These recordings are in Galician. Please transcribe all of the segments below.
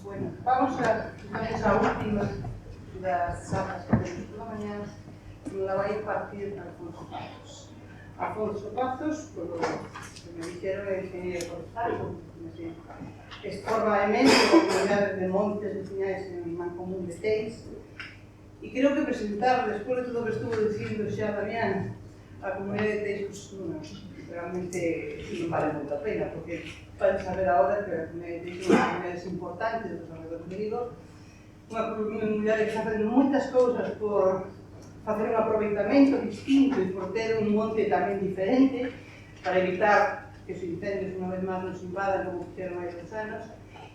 Bueno, vamos a última das charlas que temos pola mañá, la vai partir Alfonso Pazos. Alfonso Pazos, polo que me dixeron, é ingeniero forestal, es formalmente a comunidade de montes veciñais en Mancomún de Teis, e creo que presentar, despois de todo o que estuvo dicindo xa Damián, a comunidade de Teis, pues, realmente non vale moita pena, porque van saber agora que a comunidade de Teis é unha comunidade importante dos arredores de Vigo, unha comunidade que está facendo moitas cousas por facer un aproveitamento distinto e por ter un monte tamén diferente para evitar que os incendios unha vez máis nos invadan como fixeron hai 2 anos,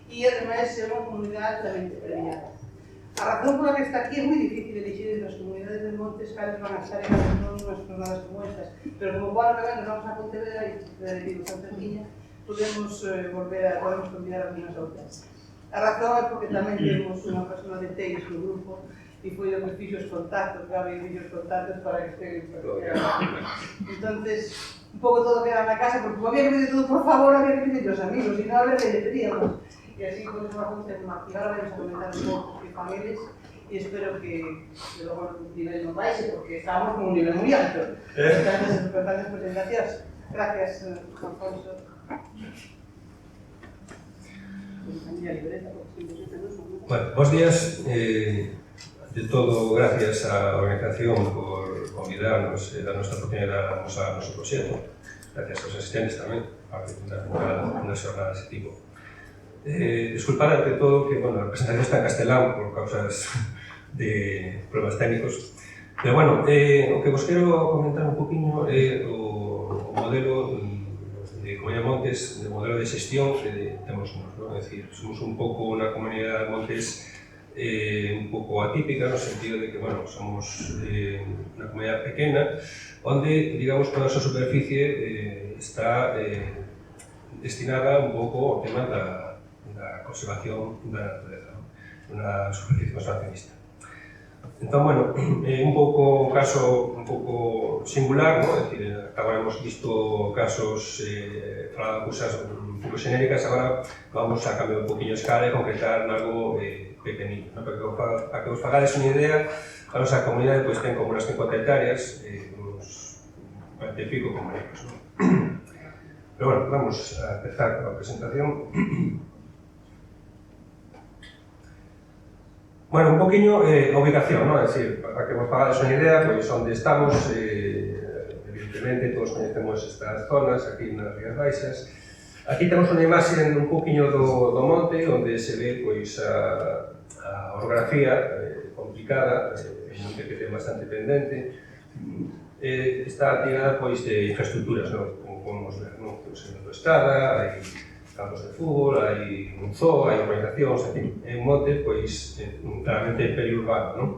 e ademais ser unha comunidade altamente premiada. A razón por la que está aquí é moi difícil elegir entre as comunidades de montes cales van a estar en unhas jornadas como estas, pero como para que nos vamos a Pontevedra e de Vigo Santa Cerquiña, podemos convidar a algunas outras. A razón é porque tamén temos unha persona de Teis no grupo e foi o que fixo os contactos, Gabi fixo os contactos para que estén. Entonces, un pouco todo queda na casa, porque como había que pedir todo por favor, había que pedir os amigos, e non a ver que lle pedíamos. E así, por eso, vamos a activar, vamos a comentar un pouco que fan eles, e espero que logo o nivel non baixe, porque estamos con un nivel moi alto. Grandes presentacións. Gracias, Alfonso. Bueno, bons días. De todo, gracias á organización por convidarnos e darnos esta oportunidade de mostrar o noso proxecto. Gracias aos asistentes tamén, para unha xornada desse tipo. Disculpar ante todo que, bueno, a presentación está en castelán por causas de problemas técnicos. Pero, bueno, o que vos quero comentar un poquinho é o modelo de Comunidade de Montes, de modelo de xestión que temos nos, non? É dicir, somos un pouco unha comunidade de montes un pouco atípica no sentido de que, bueno, somos unha comunidade pequena onde, digamos, toda a súa superficie está destinada un pouco ao tema da conservación da natureza, unha superficie conservacionista. Entón, bueno, un pouco un caso un pouco singular, non? É dicir, agora hemos visto casos falando cousas un pouco xenéricas, agora vamos a cambiar un poquinho a escala e concretar algo pequenino, ¿no? Para que os fagades unha idea, a nosa comunidade pois, ten como unas 50 hectáreas, uns 40 e pico comunicos, ¿no? Pero bueno, vamos a empezar con a presentación. Bueno, un poquinho a ubicación, ¿no? É dicir, para que vos fagades unha idea, pois onde estamos, evidentemente todos conhecemos estas zonas, aquí nas Rías Baixas. Aquí temos unha imaxe un poquinho do monte, onde se ve pois a orografía complicada, un monte que ten bastante pendente. Está tirada pois de infraestructuras, non? Como podemos ver, non? Temos a autoestrada, hai campos de fútbol, hai un zoo, hai urbanizacións, é un monte pois claramente periurbano, non?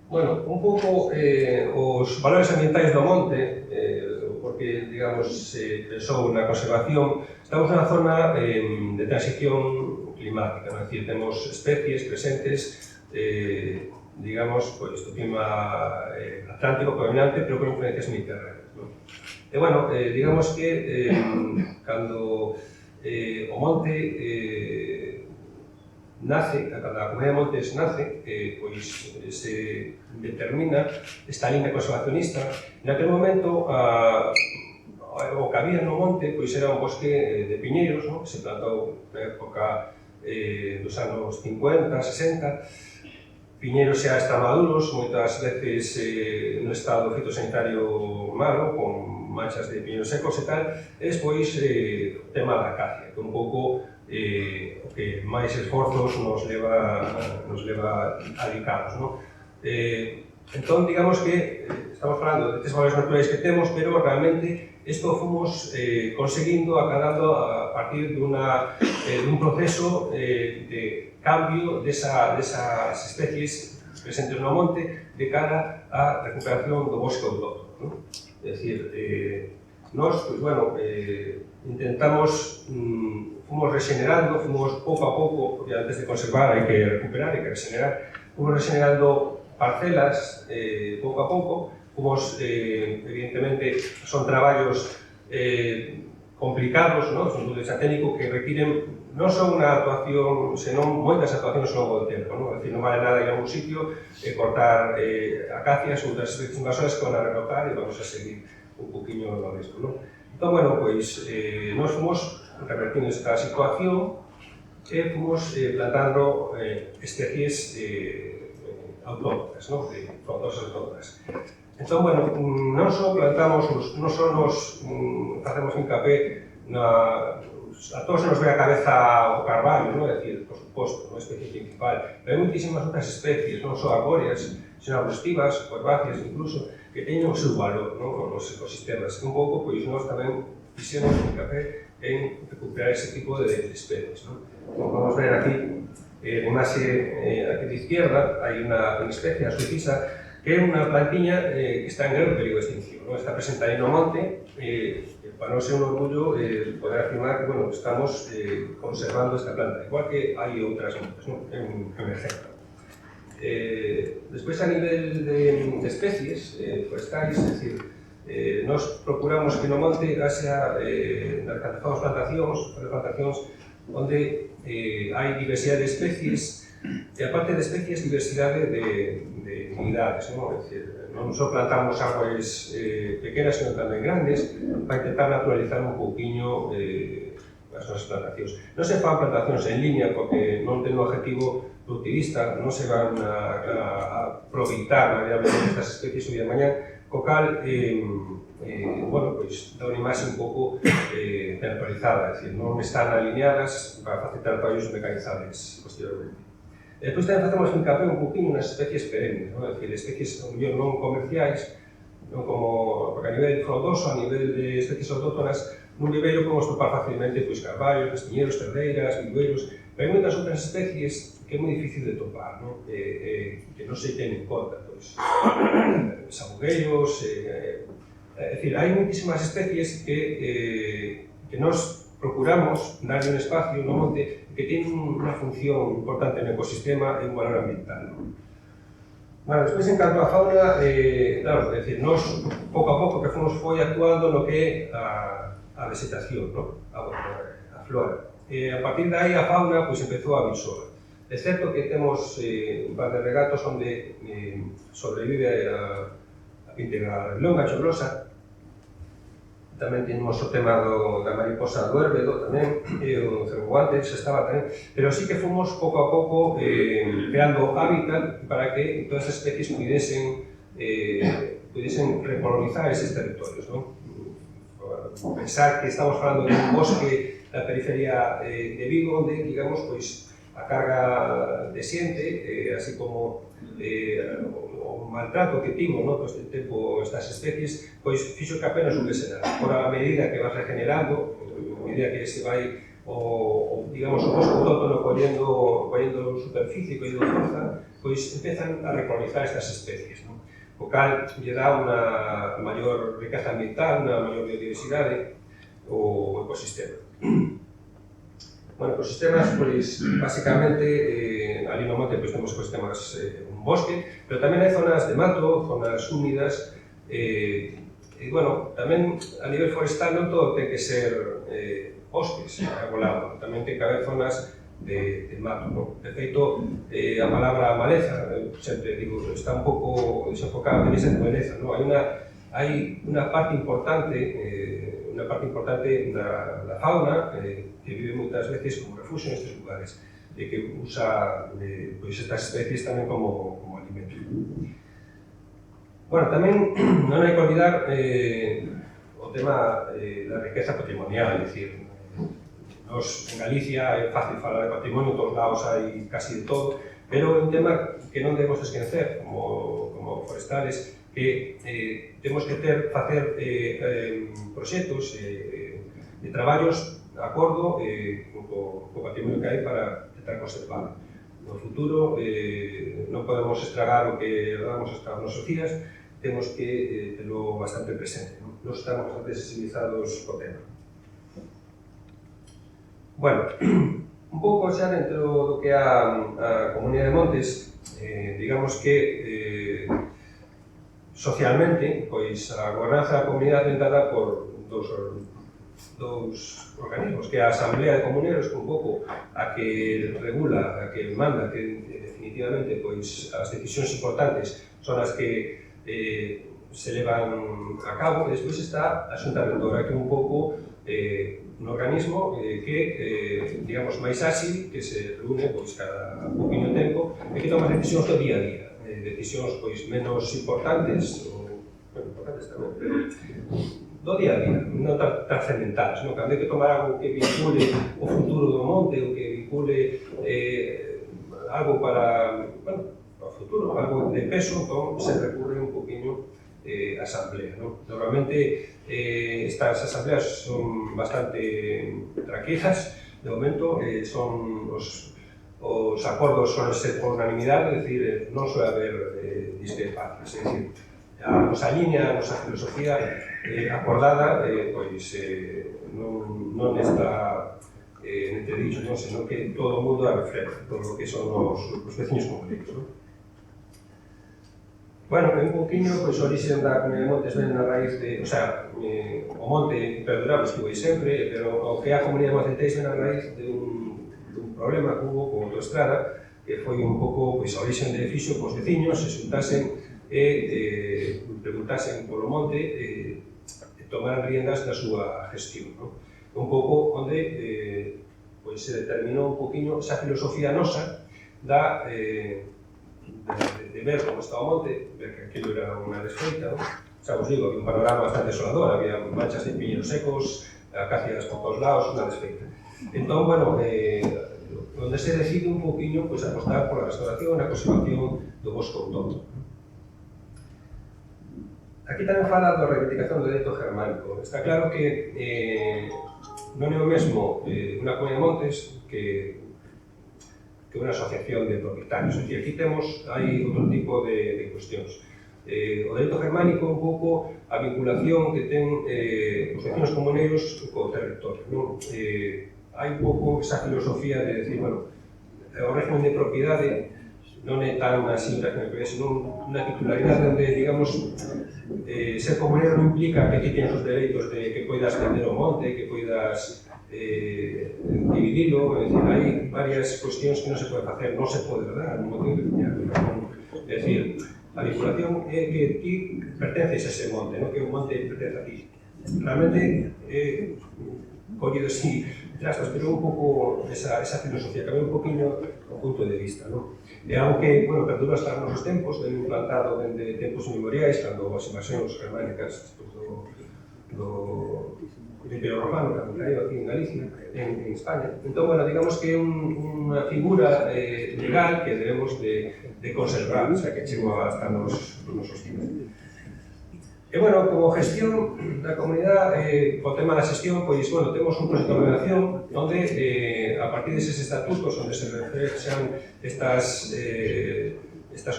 Bueno, un pouco os valores ambientais do monte, porque, digamos, se pensou na conservación, estamos nunha zona de transición climática, non? É dicir, temos especies presentes, digamos, pois, do clima atlántico predominante, pero con influencias mediterráneas, non? E, bueno, digamos que cando o monte nace, cando a comunidade de montes nace, pois se determina esta línea conservacionista. Naquele momento, o que había no monte pois era un bosque de piñeiros, non? Que se plantou na época dos anos 50, 60, piñeiros xa extramaduros, moitas veces no estado fitosanitario malo, con manchas de piñeiros secos e tal, e despois o tema da acacia, que un pouco o que máis esforzos nos leva a dedicarnos, non? Entón, digamos que estamos falando de estes valores naturais que temos, pero realmente isto fomos conseguindo, acadando a partir dun proceso de cambio desas especies presentes no monte de cara á recuperación do bosque autóctono, non? É dicir, nós, pois, bueno, intentamos, fomos regenerando, fomos pouco a pouco, porque antes de conservar hai que recuperar, hai que regenerar, fomos regenerando parcelas pouco a pouco, fomos, evidentemente, son traballos complicados, non? Son estudos técnicos que requiren non só unha actuación, senón moitas actuacións ao longo do tempo, non? É dicir, non vale nada ir a un sitio e cortar acacias ou outras especies invasoras que van a relocar e vamos a seguir un poquinho no resto, non? Entón, bueno, pois, nós fomos revertindo esta situación e fomos plantando especies autóctonas, non? Frondosas autóctonas. Entón, bueno, non só plantamos, non só nos facemos hincapé a todos se nos ve a cabeza o carballo, non? É dicir, por suposto, unha especie principal, pero hai moitísimas outras especies, non só arbóreas, sino arbustivas, herbáceas incluso, que teñen o seu valor, non? Nos ecosistemas. Un pouco, pois, nós tamén fixemos hincapé en recuperar ese tipo de especies, non? Como podemos ver aquí, en imaxe aquí de izquierda, hai unha especie, a suicisa, que é unha plantiña que está en grave perigo de extinción, non? Está presente aí no monte, para non ser un orgullo poder afirmar que, bueno, estamos conservando esta planta, igual que hai outras moitas, non? En emergencia. Despois, a nivel de especies forestais, é dicir, nós procuramos que no monte haxa facemos plantacións onde hai diversidade de especies e, aparte de especies, diversidade de unidades, non? É dicir, non só plantamos árboles pequenas, sino tamén grandes, para intentar naturalizar un pouquiño as nosas plantacións. Non se fan plantacións en línea porque non ten un objetivo productivista, non se van a aproveitar variablemente estas especies hoy de mañá, co cal, bueno, pois, dá unha imaxe un pouco temporalizada, é dicir, non están alineadas para facilitar traballos mecanizables posteriormente. Depois tamén facemos hincapé un poquinho nas especies perennes, non? É dicir, especies non comerciais, non como, porque a nivel frondoso, a nivel de especies autóctonas, nun viveiro podemos topar facilmente pois, carballos, castiñeiros, terdeiras, vidueiros, pero hai moitas outras especies que é moi difícil de topar, non? Que non se ten en conta, pois, sabugueiros, é dicir, hai moitísimas especies que nós procuramos darle un espacio no monte que ten unha función importante no ecosistema e un valor ambiental, non? Bueno, despois, en canto a fauna, claro, é dicir, nós, pouco a pouco, que foi actuando no que é a vegetación, non? A flora. A partir de aí, a fauna, pois, empezou a vir sola. É certo que temos un par de regatos onde sobrevive a píntega longa chobrosa. Tamén temos o tema da mariposa do érbedo, tamén, e o cervoguante, se estaba tamén, pero sí que fomos pouco a pouco creando hábitat para que todas as especies pudiesen recolonizar eses territorios, non? Pensar que estamos falando de un bosque da periferia de Vigo, onde, digamos, pois, a carga de xente, así como o maltrato que tivo, todo este tempo estas especies, pois fixo que apenas houvese nada. Por a medida que vas regenerando, a medida que se vai digamos, o bosque autóctono collendo superficie, collendo forza, pois empezan a recolonizar estas especies, non? O cal lle dá unha maior riqueza ambiental, unha maior biodiversidade ao ecosistema. Bueno, ecosistemas, pois, basicamente, ali no monte, pois, temos ecosistemas, un bosque, pero tamén hai zonas de mato, zonas húmidas, bueno, tamén a nivel forestal non todo ten que ser bosques, arbolado, tamén ten que haber zonas de mato, non? De feito, a palabra maleza, sempre digo, está un pouco desenfocada en esa maleza, non? Hai unha parte importante da fauna que vive moitas veces como refugio nestes lugares e que usa pois, estas especies tamén como alimento. Bueno, tamén non hai que olvidar o tema da riqueza patrimonial, é dicir, nos en Galicia é fácil falar de patrimonio, en todos lados hai casi de todo, pero é un tema que non debemos esquecer como forestales, que temos que facer proxectos de traballos de acordo co patrimonio que hai para intentar conservar. No futuro non podemos estragar o que damos hasta os nosos días, temos que telo bastante presente, non? Nos estamos bastante sensibilizados co tema. Bueno, un pouco xa dentro do que é a Comunidade de Montes, digamos que socialmente, pois a gobernanza da comunidade é dada por dous dous organismos, que é a Asamblea de Comuneros, que un pouco a que regula, a que manda, que definitivamente pois, as decisións importantes son as que se levan a cabo, e despois está a Xunta Rectora, que é un pouco un organismo que, digamos, máis áxil, que se reúne pois, cada pouquinho tempo e que toma decisións do día a día, decisións pois, menos importantes, ou, bueno, importantes tamén, pero do día a día, non tan trascendentales, non? Cando hai que tomar algo que vincule o futuro do monte, ou que vincule algo para, bueno, para o futuro, algo de peso, entón se recurre un poquinho a asamblea, non? Normalmente estas asambleas son bastante tranquilas, de momento son os acordos son ser por unanimidade, é dicir, non suele haber discrepancias, é dicir, a nosa liña, a nosa filosofía acordada, pois non está entredicho, non, senón que todo o mundo a refleja, todo o que son os veciños concretos, non? Bueno, un pouquinho, pois, a orixe da Comunidade de Montes ven na raíz de, o sea, o monte perdurable estivo aí sempre, pero o que é a Comunidade de Montes ven na raíz de un problema que hubo con autoestrada, que foi un pouco, pois, a orixe de fixo que os veciños se xuntasen e preguntasen polo monte e tomaran riendas da súa gestión, non? Un pouco onde pois, se determinou un poquinho esa filosofía nosa da de ver como estaba o monte, ver que aquilo era unha desfeita, non? Xa vos digo, había un panorama bastante desolador, había manchas de piñeros secos, acacias por todos lados, unha desfeita. Entón, bueno, onde se decide un poquinho pois, apostar pola restauración e a conservación do bosque autóctono. Aquí tamén fala da reivindicación do dereito germánico. Está claro que non é o mesmo unha comunidade de montes que unha asociación de propietarios. Aquí hai outro tipo de cuestións. O dereito germánico é un pouco a vinculación que ten os vecinos comuneiros co territorio, non? Hai un pouco esa filosofía de decir, bueno, o régimen de propiedade non é tan así, senón unha titularidade onde, digamos, ser comunero non implica que ti tens os dereitos de que poidas vender o monte, que poidas dividilo, é dicir, hai varias cuestións que non se pode facer, non se pode, verdad? Non ten que teñar, é dicir, a vinculación é que ti pertences a ese monte, non que o monte pertence a ti. Realmente é collido así, trastos, pero un pouco esa filosofía, que un poquinho o punto de vista, non? É algo que, bueno, perdura hasta nos nosos tempos, ven implantado dende tempos inmemoriais, cando as invasións germánicas do Imperio Romano, cando caído aquí en Galicia, en España. Entón, bueno, digamos que é unha figura legal que debemos de conservar, o sea, que chegou hasta nos nosos días. E, bueno, como gestión da comunidade, o tema da xestión, pois, bueno, temos un proxecto de ordenación onde, a partir deses estatutos, onde se reflexan estas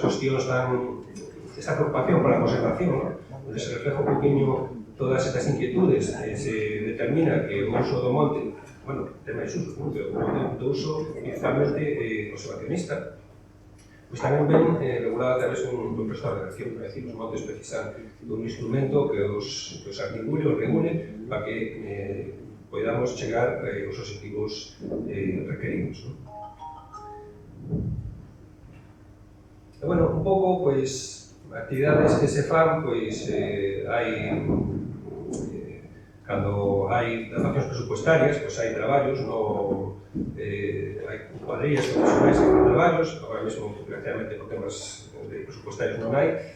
cuestións esta preocupación pola conservación, onde se refleja un poquinho todas estas inquietudes, se determina que o uso do monte, bueno, ten máis usos, non? Que o monte do uso principalmente conservacionista, pois tamén ven regulado a través dun proceso de ordenación, é dicir, os montes precisan dun instrumento que os articule, os regule, para que podamos chegar aos objetivos requeridos, non? E, bueno, un pouco, pois, actividades que se fan, pois, hai cando hai adaptacións presupuestarias, pois hai traballos, hai cuadrillas profesionais que fan traballos, agora mesmo, desgraciadamente, por temas presupuestarios non hai,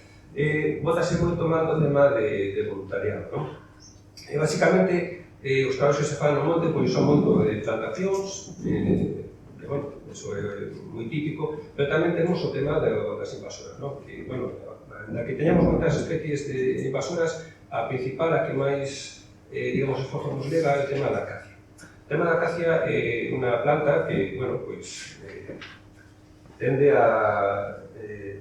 bótase moito mal o tema de voluntariado, non? E, basicamente, os traballos que se fan no monte, pois, son moito de plantacións, que, bueno, eso é moi típico, pero tamén temos o tema das invasoras, non? Que, bueno, na que teñamos moitas especies de invasoras, a principal, a que máis, digamos, esforzo nos leva é o tema da acacia. O tema da acacia é unha planta que, bueno, pois, tende a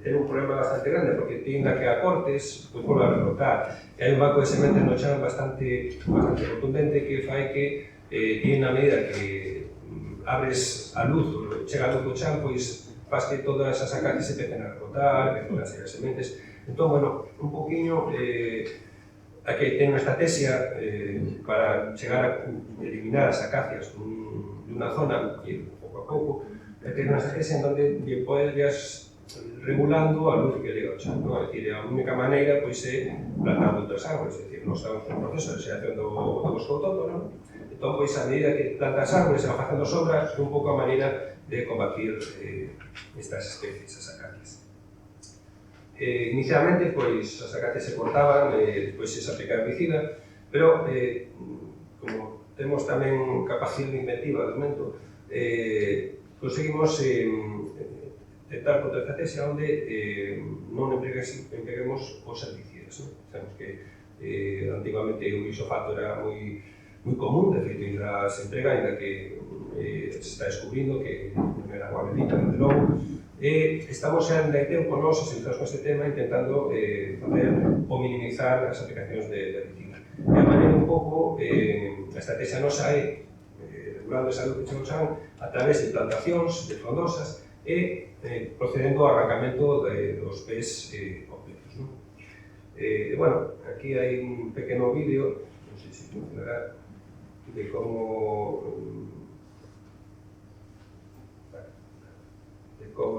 ter un problema bastante grande, porque ti, na que a cortes, pois volve a rebrotar. E hai un banco de sementes no chan bastante contundente que fai que ti, na medida que abres a luz, chega a luz do chan, pois faz que todas as acacias se empecen a rebrotar, que todas as sementes. Entón, bueno, un poquinho aquí ten unha estrategia para chegar a eliminar as acacias dunha zona, e pouco a pouco, ten unha estrategia en donde podes regulando a luz que lega ao chan, non? É dicir, a única maneira pois é plantar outras árboles, é dicir, nós estamos no proceso de xeración do bosque autóctono, entón, pois, a medida que plantas árboles se van facendo sombras, é un pouco a maneira de combatir estas especies, as acacias. Inicialmente, pois, as acacias se cortaban, depois se aplicar herbicida, pero, como temos tamén capacidade inventiva de momento, conseguimos tentar contra a estrategia onde non empreguemos os herbicidas. Sabemos que antigamente o glifosato era moi común, de feito ainda se emprega, ainda que se está descubrindo que non era unha bendita, desde logo. Estamos ainda hai tempo nos sentados con este tema intentando facer ou minimizar as aplicacións de herbicida. E a maneira un pouco, a estrategia nosa é regulando esa luz que chega ao chan a través de plantacións de frondosas e procedendo ao arrancamento dos pés completos. Bueno, aquí hai un pequeno vídeo, non sei se funcionará, de como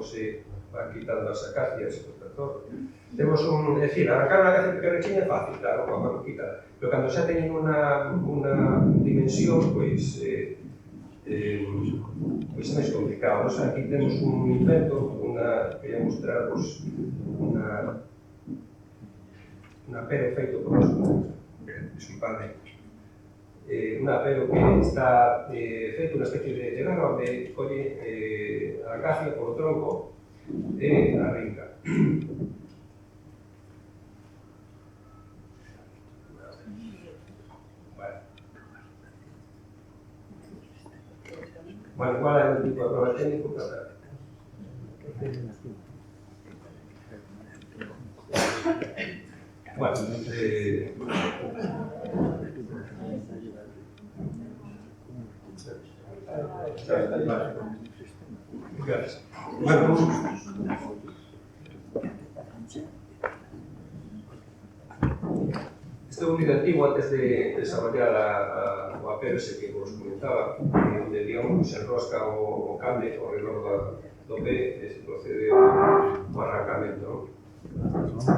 se van quitando as acacias do tractor. Temos é dicir, arrancar unha acacia pequeniña é fácil, claro, cando quita, pero cando xa teñen unha dimensión, pois é máis complicado. Nos aquí temos un invento, quería mostraros unha apero feito por nós, disculpadme, un apero que está feito unha especie de grano onde colle a acacia polo tronco e arrinca. Bueno, igual é un tipo de prova técnico, pero bueno, gracias. Bueno, este é un vídeo antigo antes de desarrollar o apero ese que vos comentaba, onde, digamos, se enrosca o cable ao redor do pé e se procede ao arrancamento.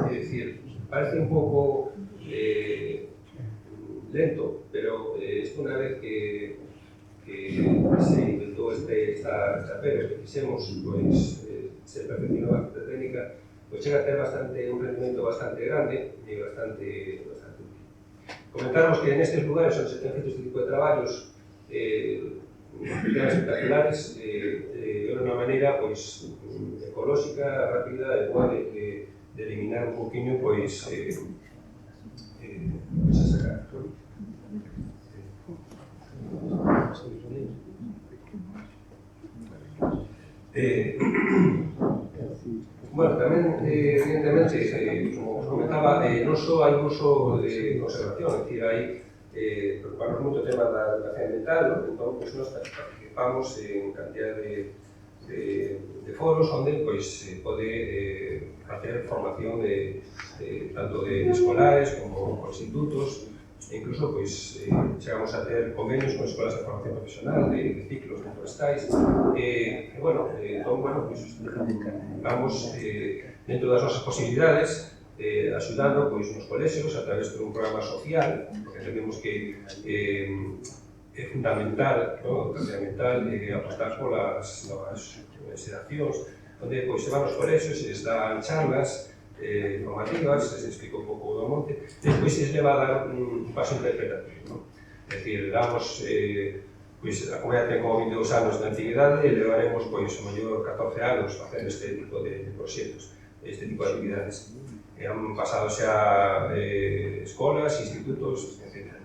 É dicir, parece un pouco lento, pero isto unha vez que se inventou este apero que fixemos, pois se perfeccionou a técnica, pois chega a ter un rendimento bastante grande e bastante útil. Comentarnos que nestes lugares onde se ten feito este tipo de traballos espectaculares, é unha maneira pois ecolóxica, rápida e boa de eliminar un poquinho pois esa sacar. Bueno, tamén, evidentemente, como os comentaba, non só hai un uso de conservación, é dicir, hai preocuparnos moito o tema da educación ambiental, entón, pois, nós participamos en cantidad de foros onde se pode facer formación tanto de escolares como institutos, e incluso chegamos a ter convenios con escolas de formación profesional, de ciclos forestais, bueno, vamos dentro das nosas posibilidades axudando nos colexios a través de un programa social, porque entendemos que é fundamental, apostar polas novas xeracións, onde se van aos colexios e les dan charlas formativas, se explica un pouco do monte, e despois se leva a dar un paso interpretativo. É dicir, damos, a comunidade ten como 22 anos de antigüidade e levaremos, o mellor, 14 anos facendo este tipo de proxectos, este tipo de actividades. Han pasado xa escolas, institutos, etc.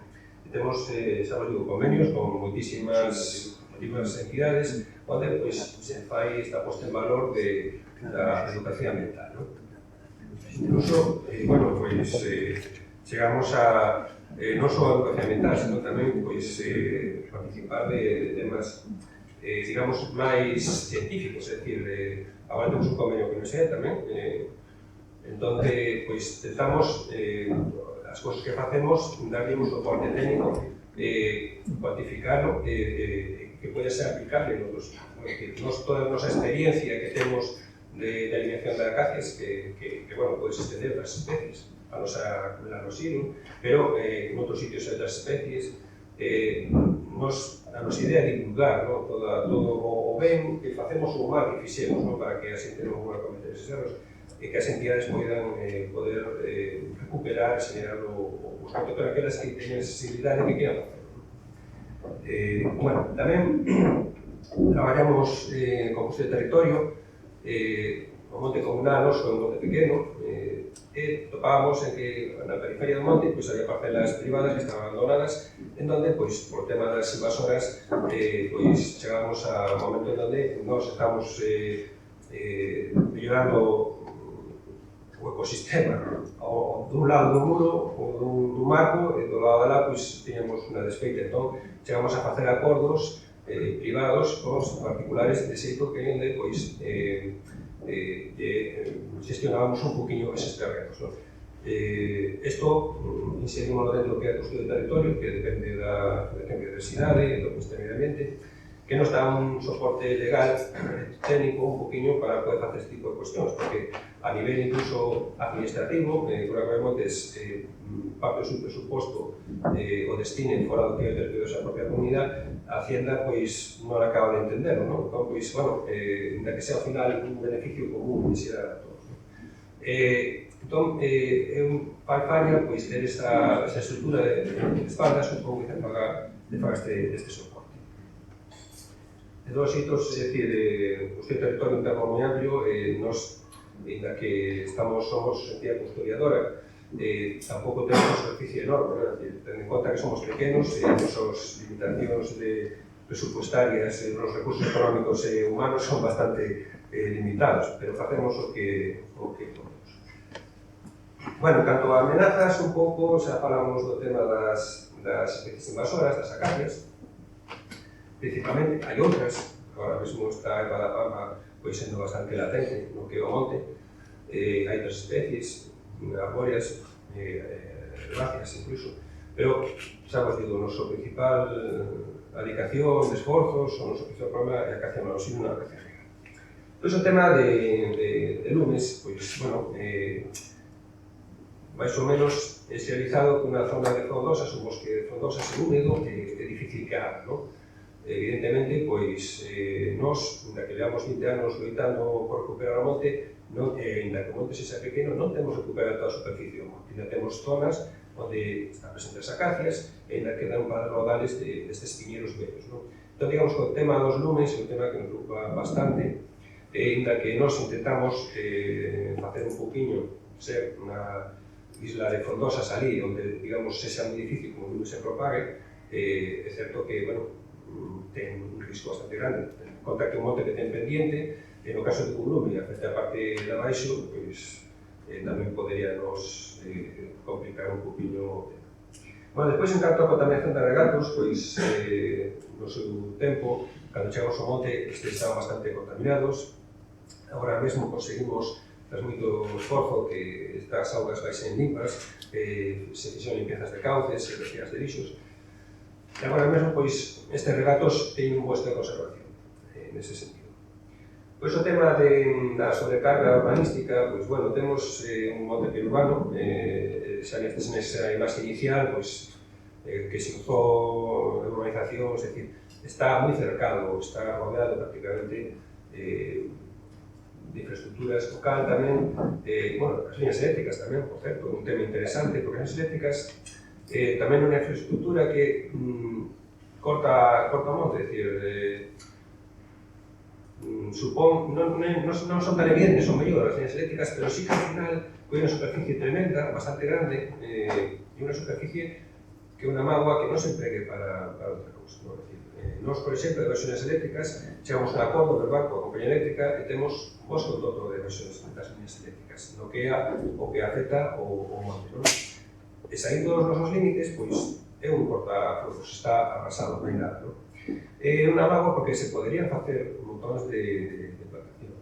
Temos, xa vos digo, convenios con moitísimas entidades onde se fai esta posta en valor da educación ambiental. Incluso, chegamos a non só a educación ambiental, sino tamén participar de temas, digamos, máis científicos, é dicir, agora temos un convenio que non sei tamén, entón, tentamos as cousas que facemos, darlle un soporte técnico, cuantificarlo, que pode ser aplicable en outros sitios. Toda a nosa experiencia que temos de eliminación de acacias, que bueno, pode extender outras especies, a nosa Melanosidium, pero en outros sitios hai outras especies. A nosa idea é divulgar todo o ben que facemos ou o mal que fixemos, para que a xente non vá cometer eses erros, e que as entidades poidan poder recuperar e xenerar os contactos aquelas que teñen sensibilidade que quieran facer. Bueno, tamén traballamos con custo de territorio, o monte comunal noso é un monte pequeno, e topábamos en que na periferia do monte había parcelas privadas que estaban abandonadas, en donde, por tema das invasoras, chegamos a un momento en donde nós estamos mellorando o ecosistema dun lado do muro ou dun marco, e do lado de lá tiñamos unha despeita. Entón, chegamos a facer acordos privados con particulares de xeito que onde gestionábamos un poquinho eses terrenos. Isto inserimos dentro do que é o custo de territorio, que depende da cidade, do custo de medio ambiente, que nos dá un soporte legal, técnico, un poquinho para poder facer este tipo de cuestións, porque a nivel incluso administrativo, Cura Montes parte do seu presuposto o destine fora do que é o territorio da propia comunidade, a Hacienda non acaba de entenderlo, non? Entón, bueno, ainda que sea ao final un beneficio común que sea a todos. Entón, é un falfalla ter esa estrutura de espaldas un pouco que te faga este soporte. De todos xeitos, é dicir, o seu territorio interno moi amplio, nos, ainda que somos entidade custodiadora, tampouco temos unha superficie enorme, ten en conta que somos pequenos e as nosas limitacións presupuestarias e os recursos económicos e humanos son bastante limitados, pero facemos o que podemos. Bueno, canto a amenazas, un pouco, xa falamos do tema das especies invasoras, das acacias. Principalmente, hai outras, agora mesmo está a erva da palma sendo bastante latente no que é o monte, hai outras especies, arbóreas, herbáceas incluso, pero, xa vos digo, o noso principal adicación de esforzos, o noso principal problema é a acacia Melanosidium na acacia real. Pois o tema de lumes, bueno, máis ou menos especializado que unha zona de frondosas, un bosque de frondosas e húmedo, é difícil que haga, non? Evidentemente, nós, ainda que levamos 20 anos loitando por recuperar o monte, ainda que o monte sexa pequeno, non temos recuperado toda a superficie do monte. Ainda temos zonas onde están presentes acacias e ainda quedan para rodales destes piñeros vellos. Entón, digamos que o tema dos lumes é un tema que nos preocupa bastante, ainda que nós intentamos facer un poquinho, ser unha isla de frondosas ali, onde, digamos, sexa moi difícil que o lume se propague, é certo que, bueno, ten un risco bastante grande. Ten en conta que o monte que ten pendiente, e no caso de que un lume afecte a parte de abaixo, tamén podería nos complicar un poquinho o tema. Bueno, despois, en canto a contaminación de regatos, no seu tempo, cando chegamos ao monte, estaban bastante contaminados. Agora mesmo conseguimos, tras moito esforzo, que estas augas baixen limpas, se fixeron limpiezas de cauces e retiras de lixos. E agora mesmo, estes regatos teñen un bo estado de conservación, nese sentido. Pois o tema da sobrecarga urbanística, bueno, temos un monte periurbano, xa nesa imaxe inicial, que se usou urbanización, é dicir, está moi cercado, está rodeado prácticamente de infraestructuras, o cal tamén, bueno, as líneas eléctricas tamén, por certo, un tema interesante, porque as líneas eléctricas tamén unha infraestructura que corta o monte, é dicir, supón, non son tan evidentes, son mellor as líneas eléctricas, pero sí que ao final hai unha superficie tremenda, bastante grande, e unha superficie que é unha mágoa que non se empregue para outra cousa. Nos, por exemplo, de versiones eléctricas, chegamos a un acordo verbal coa compañía eléctrica e temos un bosque todo de versiones das líneas eléctricas, no que é o que afecta o monte. E saindo dos nosos límites, é un cortaflujos, está arrasado, non hai nada. É unha mágoa porque se poderían facer montóns de plantación.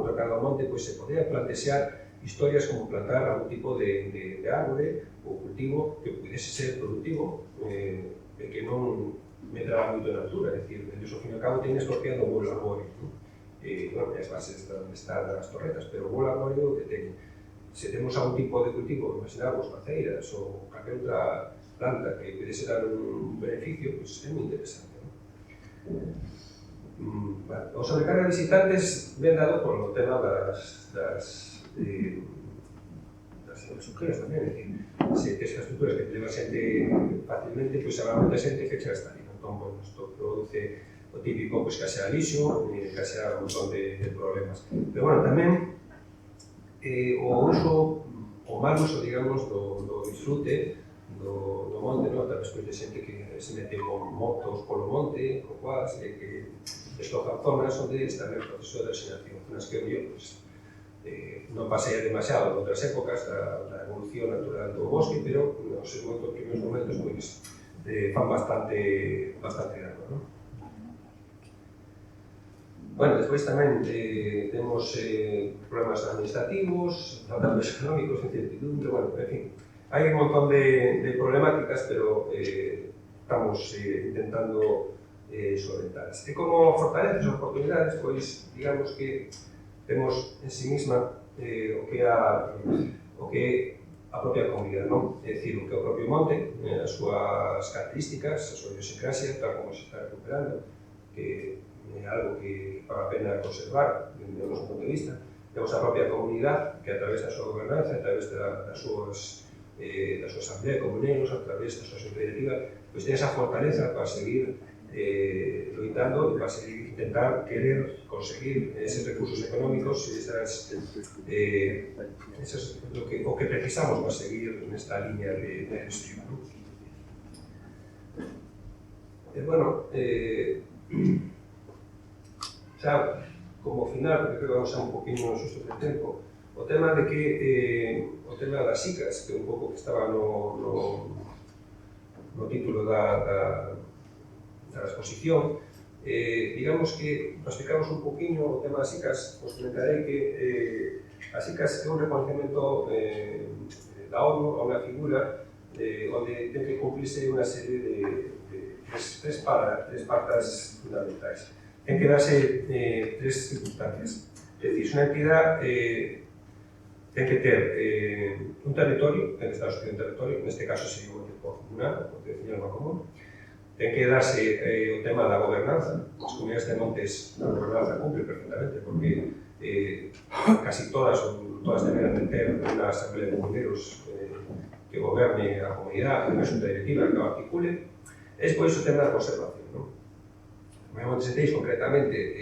Tocando ao monte, se podría plantexar historias como plantar algún tipo de árbore ou cultivo que pudese ser productivo e que non medraba moito na altura, é dicir, ao fin e ao cabo teñen expropiado o bo laborio, bueno, as bases onde están as torretas, pero o bo laborio que teñen. Se temos algún tipo de cultivo, imaginamos maceiras ou calquer outra planta que pudese dar un beneficio, pois é moi interesante. O sobrecarga de visitantes ben dado polo tema das infraestructuras tamén, é dicir, se tes infraestructuras que te leva xente facilmente, pois habrá moita xente que chega hasta ali. Entón, bueno, isto produce o típico, pois, que xa lixo, que xa un montón de problemas. Pero, bueno, tamén o uso, o mal uso, digamos, do disfrute do monte, non? Despois de xente que se mete con motos polo monte, con quads, que deslocan zonas onde está en el proceso de regeneración, zonas que hoxe, pois, non pasea demasiado en outras épocas da evolución natural do bosque, pero nos primeiros momentos pois, fan bastante dano, non? Bueno, despois tamén temos problemas administrativos, datos económicos, incertidumbre, bueno, en fin, hai un montón de problemáticas, pero estamos intentando solventarlas. E como fortalezas ou oportunidades, pois, digamos que temos en sí misma o que é a propia comunidade, non? É dicir, o que é o propio monte, as súas características, a súa idiosincrasia, tal como se está recuperando, que é algo que vale a pena conservar, desde o noso punto de vista. Temos a propia comunidade, que a través da súa gobernanza, a través da súa asamblea de comuneros, a través da súa secretaría, pois ten esa fortaleza para seguir loitando e para seguir intentar querer conseguir eses recursos económicos e o que precisamos para seguir nesta línea de gestión. Bueno, xa como final, porque creo que vamos a un poquinho xusto de tempo, o tema de que o tema das ICAs, que un pouco que estaba no título da exposición, digamos que nos explicamos un poquinho o tema das ICAs, os comentarei que as ICAs é un reconocemento da ONU a unha figura onde ten que cumplirse unha serie de tres partes fundamentais. Ten que darse tres circunstancias. É dicir, unha entidade ten que ter un territorio, ten que estar asociado a un territorio, neste caso sería un tipo comunal, o que decía unha común. Ten que darse o tema da gobernanza. As comunidades de montes, a gobernanza cumple perfectamente, porque casi todas deberán de ter unha asamblea de comuneros que goberne a comunidade, unha xunta directiva que o articule. E despois o tema da conservación, non? En Montes de Teis, concretamente,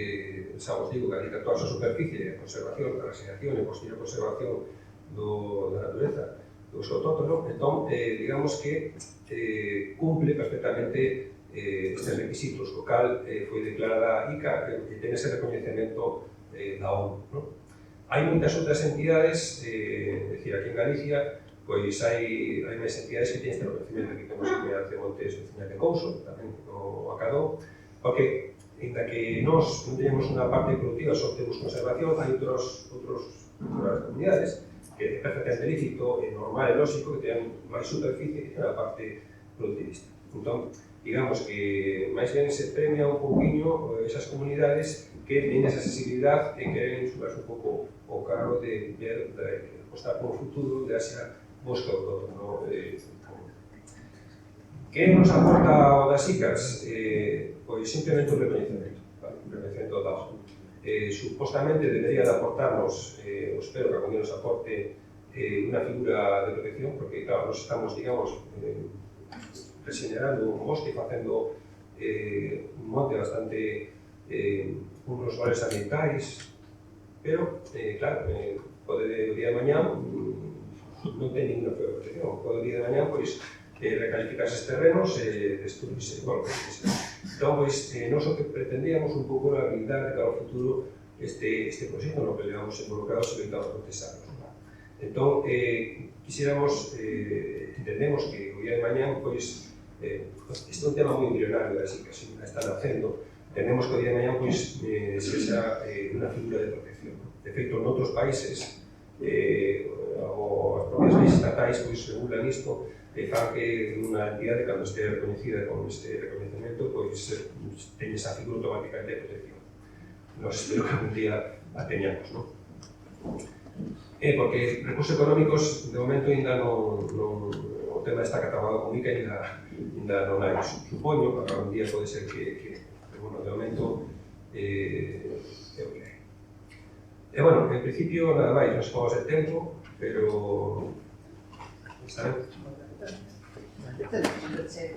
xa vos digo que dedica toda a súa superficie a conservación, a regeneración e posterior conservación da natureza, do seu autóctono, entón, digamos que cumple perfectamente estes requisitos, o cal foi declarada ICA e ten ese recoñecemento da ONU. Hai moitas outras entidades, decir, aquí en Galicia, pois hai máis entidades que teñen este reconocimento, que temos a Comunidade de Montes Veciñal de Couso, tamén o Acadó, porque, ainda que nós non teñemos unha parte productiva, só temos conservación, hai outras comunidades que é perfectamente lícito, é normal e lógico que teñan máis superficie que teñan a parte productivista. Entón, digamos que máis ben se premia un pouquinho esas comunidades que teñen esa sensibilidade e queren subarse un pouco o cargo de apostar por un futuro de Asia bosque autóctono. Que nos aporta o das ICAs? Pois simplemente un reconhecemento, un reconhecemento dado. Supostamente debería de aportarnos, espero que a Comunidade nos aporte unha figura de protección, porque claro, nos estamos, digamos, regenerando un bosque, facendo un monte bastante unos valores ambientais, pero, claro, pode o día de mañá non ten ninguna figura de protección, pode o día de mañá, pois, recalificarse estes terrenos e destruirse, bueno, entón, pois, nós o que pretendíamos un pouco era habilitar de cara ao futuro este proxecto no que levamos involucrados e loitamos por 3 anos. Entón, quixéramos, entendemos que o día de mañá, pois, este é un tema moi embrionario, así que se está nacendo, entendemos que o día de mañá, pois, sexa unha figura de protección. De feito, noutros países, as propias leis estatais pois regulan isto e fan que unha entidade, cando este reconhecida con este reconhecimento, pois teñe esa figura automática de protección. Nos espero que algún día a teñamos, non? Porque recursos económicos, de momento, ainda non o tema está catalogado como ICA, ainda non hai, supoño, algún día pode ser que bueno, de momento, é o que hai. E, bueno, en principio, nada máis, non se pagos de tempo, pero... Está ben? Gracias.